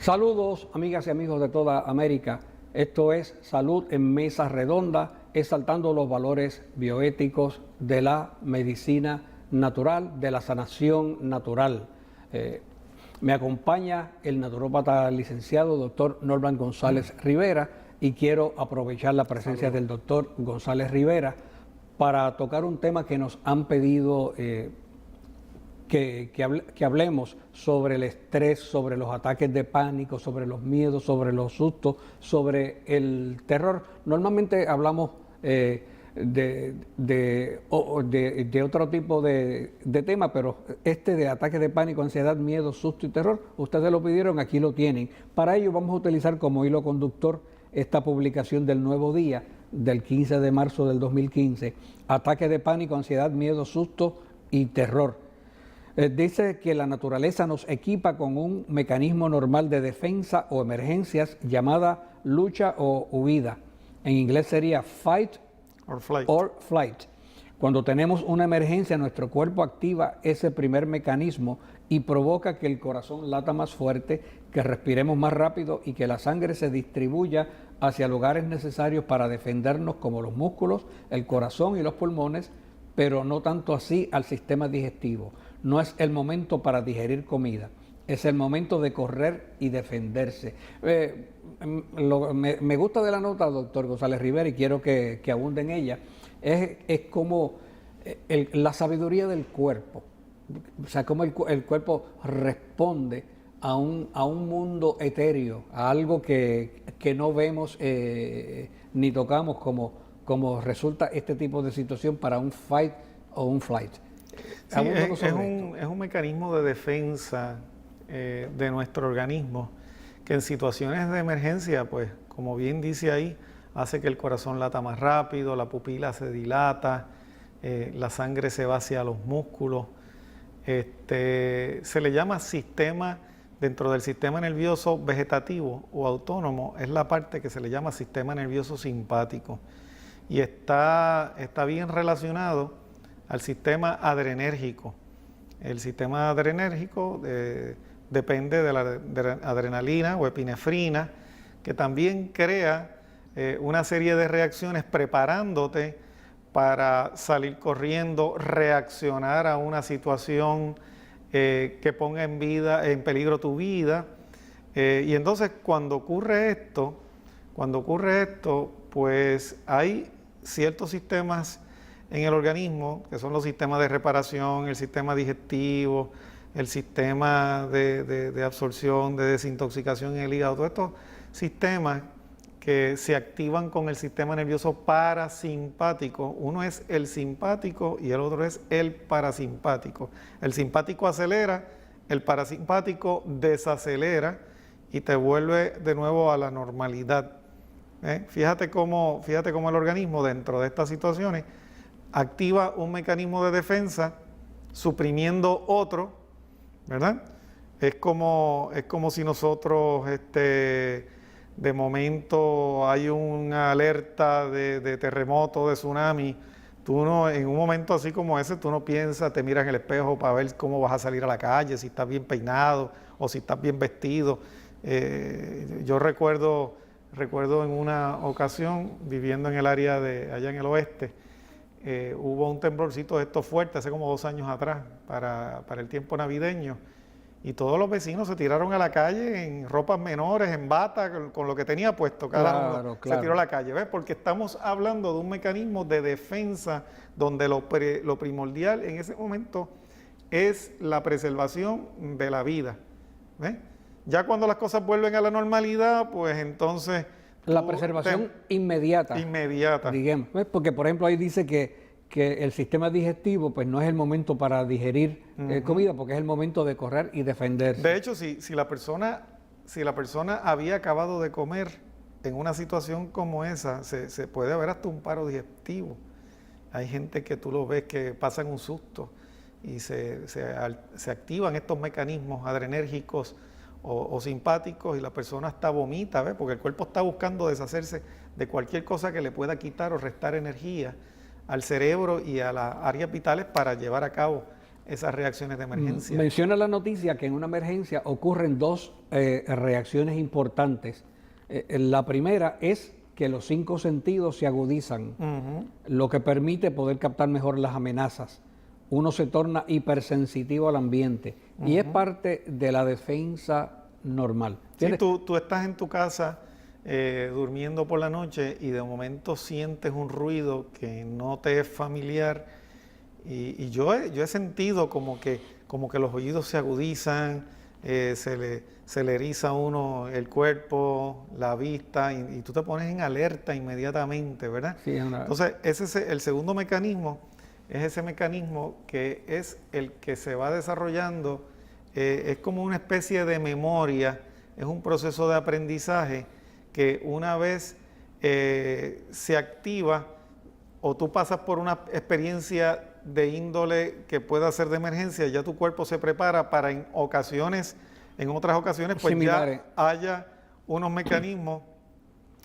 Saludos, amigas y amigos de toda América. Esto es Salud en Mesa Redonda, exaltando los valores bioéticos de la medicina natural, de la sanación natural. Me acompaña el naturópata licenciado doctor Norman González Rivera y quiero aprovechar la presencia del doctor González Rivera para tocar un tema que nos han pedido que hablemos sobre el estrés, sobre los ataques de pánico, sobre los miedos, sobre los sustos, sobre el terror. Normalmente hablamos de otro tipo de tema, pero este de ataques de pánico, ansiedad, miedo, susto y terror, ustedes lo pidieron, aquí lo tienen. Para ello vamos a utilizar como hilo conductor esta publicación del Nuevo Día, del 15 de marzo del 2015, ataques de pánico, ansiedad, miedo, susto y terror. Dice que la naturaleza nos equipa con un mecanismo normal de defensa o emergencias llamada lucha o huida. En inglés sería fight or flight. Cuando tenemos una emergencia, nuestro cuerpo activa ese primer mecanismo y provoca que el corazón lata más fuerte, que respiremos más rápido y que la sangre se distribuya hacia lugares necesarios para defendernos, como los músculos, el corazón y los pulmones, pero no tanto así al sistema digestivo. No es el momento para digerir comida, es el momento de correr y defenderse. Me gusta de la nota, doctor González Rivera, y quiero que abunde en ella, es como la sabiduría del cuerpo, o sea, cómo el cuerpo responde a un mundo etéreo, a algo que no vemos ni tocamos, como resulta este tipo de situación para un fight o un flight. Sí, es un mecanismo de defensa de nuestro organismo que en situaciones de emergencia, pues como bien dice ahí, hace que el corazón lata más rápido, la pupila se dilata, la sangre se va hacia los músculos. Se le llama sistema, dentro del sistema nervioso vegetativo o autónomo, es la parte que se le llama sistema nervioso simpático y está bien relacionado al sistema adrenérgico. El sistema adrenérgico depende de la adrenalina o epinefrina, que también crea una serie de reacciones preparándote para salir corriendo, reaccionar a una situación que ponga en peligro tu vida. Y entonces cuando ocurre esto, pues hay ciertos sistemas en el organismo, que son los sistemas de reparación, el sistema digestivo, el sistema de absorción, de desintoxicación en el hígado, todos estos sistemas que se activan con el sistema nervioso parasimpático. Uno es el simpático y el otro es el parasimpático. El simpático acelera, el parasimpático desacelera y te vuelve de nuevo a la normalidad. Fíjate cómo el organismo dentro de estas situaciones activa un mecanismo de defensa suprimiendo otro, ¿verdad? Es como si nosotros de momento hay una alerta de terremoto, de tsunami. Tú no, en un momento así como ese, tú no piensas, te miras en el espejo para ver cómo vas a salir a la calle, si estás bien peinado o si estás bien vestido. Yo recuerdo en una ocasión, viviendo en el área allá en el oeste, hubo un temblorcito de estos fuertes hace como 2 años atrás, para el tiempo navideño, y todos los vecinos se tiraron a la calle en ropas menores, en bata, con lo que tenía puesto, cada uno se tiró a la calle, ¿ves? Porque estamos hablando de un mecanismo de defensa donde lo primordial en ese momento es la preservación de la vida, ¿ves? Ya cuando las cosas vuelven a la normalidad, pues entonces la preservación inmediata, digamos, ¿ves? Porque por ejemplo ahí dice que el sistema digestivo pues no es el momento para digerir comida, porque es el momento de correr y defenderse. De hecho, si la persona había acabado de comer en una situación como esa, se puede haber hasta un paro digestivo. Hay gente que tú lo ves que pasan un susto y se activan estos mecanismos adrenérgicos o simpáticos y la persona hasta vomita, ¿ves? Porque el cuerpo está buscando deshacerse de cualquier cosa que le pueda quitar o restar energía al cerebro y a las áreas vitales para llevar a cabo esas reacciones de emergencia. Menciona la noticia que en una emergencia ocurren dos reacciones importantes. La primera es que los 5 sentidos se agudizan, lo que permite poder captar mejor las amenazas. Uno se torna hipersensitivo al ambiente y es parte de la defensa normal. Sí, tú estás en tu casa durmiendo por la noche y de momento sientes un ruido que no te es familiar y yo he sentido como que los oídos se agudizan, se le eriza a uno el cuerpo, la vista y tú te pones en alerta inmediatamente, ¿verdad? Sí, Entonces, ese es el segundo mecanismo, es ese mecanismo que es el que se va desarrollando, es como una especie de memoria, es un proceso de aprendizaje que una vez se activa o tú pasas por una experiencia de índole que pueda ser de emergencia, ya tu cuerpo se prepara para en otras ocasiones, pues similares. Ya haya unos mecanismos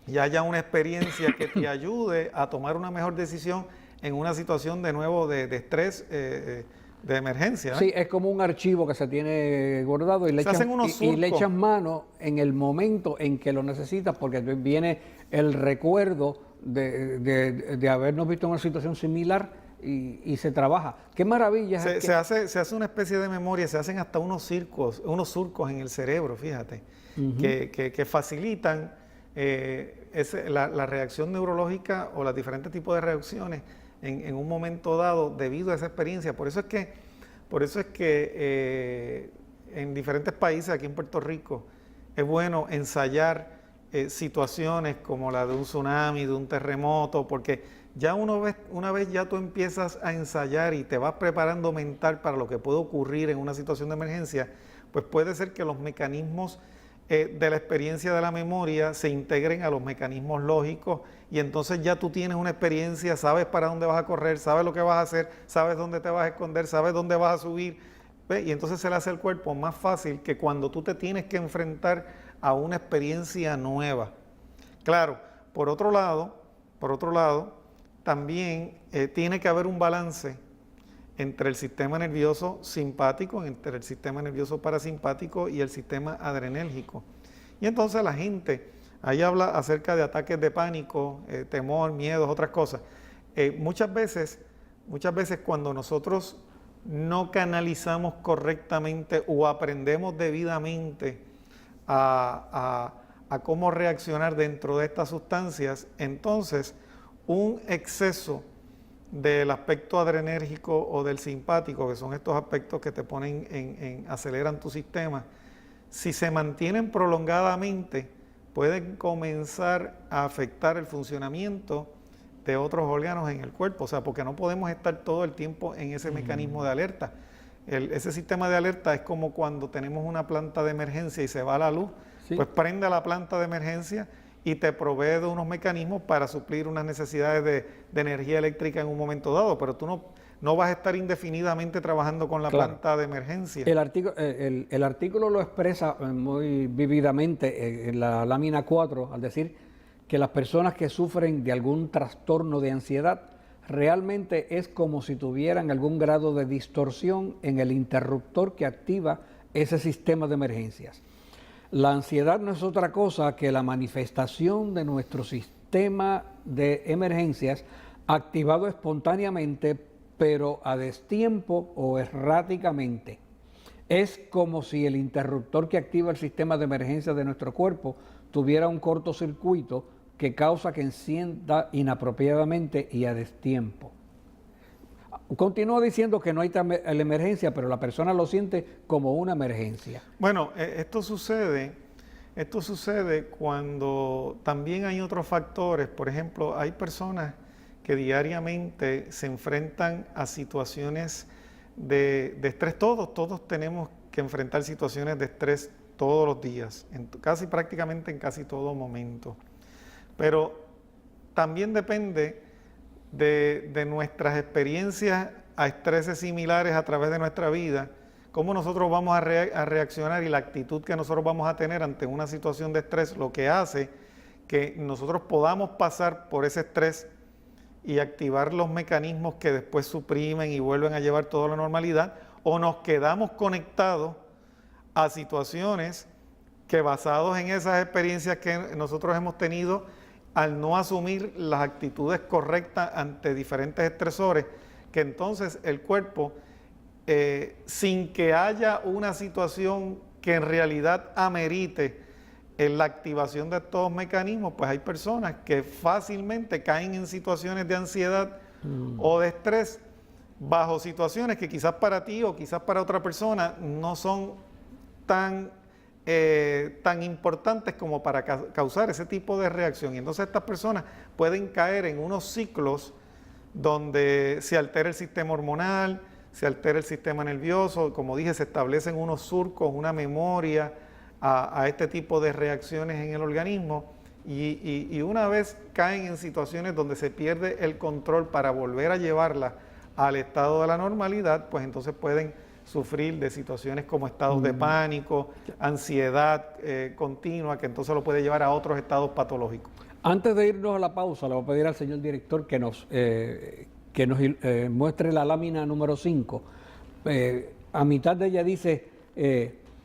y haya una experiencia que te ayude a tomar una mejor decisión en una situación de nuevo de estrés, de emergencia. Sí, es como un archivo que se tiene guardado y le echas mano en el momento en que lo necesitas, porque viene el recuerdo de habernos visto en una situación similar y se trabaja. ¡Qué maravilla! Se hace una especie de memoria, se hacen hasta unos surcos en el cerebro, fíjate, que facilitan la reacción neurológica o los diferentes tipos de reacciones en un momento dado debido a esa experiencia. Por eso es que en diferentes países, aquí en Puerto Rico, es bueno ensayar situaciones como la de un tsunami, de un terremoto, porque ya una vez ya tú empiezas a ensayar y te vas preparando mental para lo que puede ocurrir en una situación de emergencia, pues puede ser que los mecanismos de la experiencia de la memoria se integren a los mecanismos lógicos y entonces ya tú tienes una experiencia, sabes para dónde vas a correr, sabes lo que vas a hacer, sabes dónde te vas a esconder, sabes dónde vas a subir, ¿ves? Y entonces se le hace al cuerpo más fácil que cuando tú te tienes que enfrentar a una experiencia nueva. Claro, por otro lado, también tiene que haber un balance entre el sistema nervioso simpático, entre el sistema nervioso parasimpático y el sistema adrenérgico. Y entonces la gente ahí habla acerca de ataques de pánico, temor, miedos, otras cosas. Muchas veces cuando nosotros no canalizamos correctamente o aprendemos debidamente a cómo reaccionar dentro de estas sustancias, entonces un exceso del aspecto adrenérgico o del simpático, que son estos aspectos que te ponen aceleran tu sistema, si se mantienen prolongadamente, pueden comenzar a afectar el funcionamiento de otros órganos en el cuerpo, o sea, porque no podemos estar todo el tiempo en ese mecanismo de alerta. Ese sistema de alerta es como cuando tenemos una planta de emergencia y se va la luz, ¿sí? Pues prende la planta de emergencia y te provee de unos mecanismos para suplir unas necesidades de energía eléctrica en un momento dado, pero tú no vas a estar indefinidamente trabajando con la planta de emergencia. El artículo lo expresa muy vívidamente en la lámina 4 al decir que las personas que sufren de algún trastorno de ansiedad realmente es como si tuvieran algún grado de distorsión en el interruptor que activa ese sistema de emergencias. La ansiedad no es otra cosa que la manifestación de nuestro sistema de emergencias activado espontáneamente, pero a destiempo o erráticamente. Es como si el interruptor que activa el sistema de emergencia de nuestro cuerpo tuviera un cortocircuito que causa que encienda inapropiadamente y a destiempo. Continúa diciendo que no hay la emergencia, pero la persona lo siente como una emergencia. Bueno, esto sucede cuando también hay otros factores. Por ejemplo, hay personas que diariamente se enfrentan a situaciones de estrés. Todos tenemos que enfrentar situaciones de estrés todos los días, prácticamente en casi todo momento. Pero también depende de nuestras experiencias a estreses similares a través de nuestra vida, cómo nosotros vamos a reaccionar y la actitud que nosotros vamos a tener ante una situación de estrés, lo que hace que nosotros podamos pasar por ese estrés y activar los mecanismos que después suprimen y vuelven a llevar toda la normalidad, o nos quedamos conectados a situaciones que, basados en esas experiencias que nosotros hemos tenido, al no asumir las actitudes correctas ante diferentes estresores, que entonces el cuerpo, sin que haya una situación que en realidad amerite la activación de estos mecanismos, pues hay personas que fácilmente caen en situaciones de ansiedad o de estrés bajo situaciones que quizás para ti o quizás para otra persona no son tan importantes como para causar ese tipo de reacción. Y entonces estas personas pueden caer en unos ciclos donde se altera el sistema hormonal, se altera el sistema nervioso, como dije, se establecen unos surcos, una memoria a este tipo de reacciones en el organismo, y una vez caen en situaciones donde se pierde el control para volver a llevarla al estado de la normalidad, pues entonces pueden sufrir de situaciones como estados de pánico, ansiedad continua, que entonces lo puede llevar a otros estados patológicos. Antes de irnos a la pausa, le voy a pedir al señor director que nos muestre la lámina número 5. A mitad de ella dice,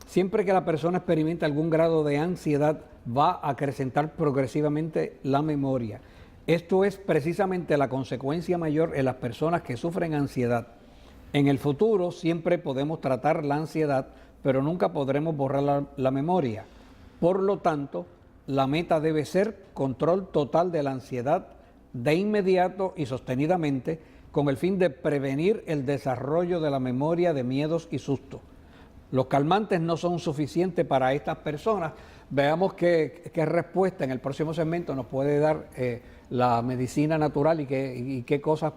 siempre que la persona experimenta algún grado de ansiedad, va a acrecentar progresivamente la memoria. Esto es precisamente la consecuencia mayor en las personas que sufren ansiedad. En el futuro siempre podemos tratar la ansiedad, pero nunca podremos borrar la memoria. Por lo tanto, la meta debe ser control total de la ansiedad de inmediato y sostenidamente, con el fin de prevenir el desarrollo de la memoria de miedos y sustos. Los calmantes no son suficientes para estas personas. Veamos qué respuesta en el próximo segmento nos puede dar la medicina natural y qué cosas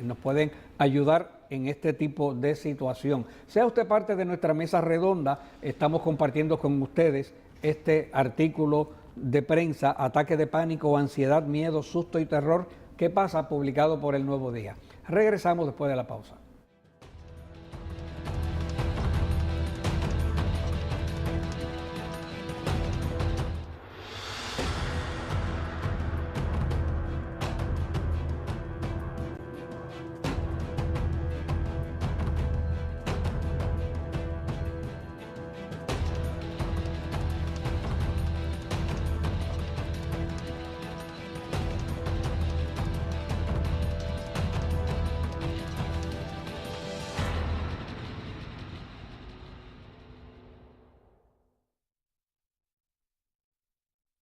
nos pueden ayudar en este tipo de situación. Sea usted parte de nuestra mesa redonda, estamos compartiendo con ustedes este artículo de prensa, Ataque de pánico, ansiedad, miedo, susto y terror, ¿qué pasa?, publicado por El Nuevo Día. Regresamos después de la pausa.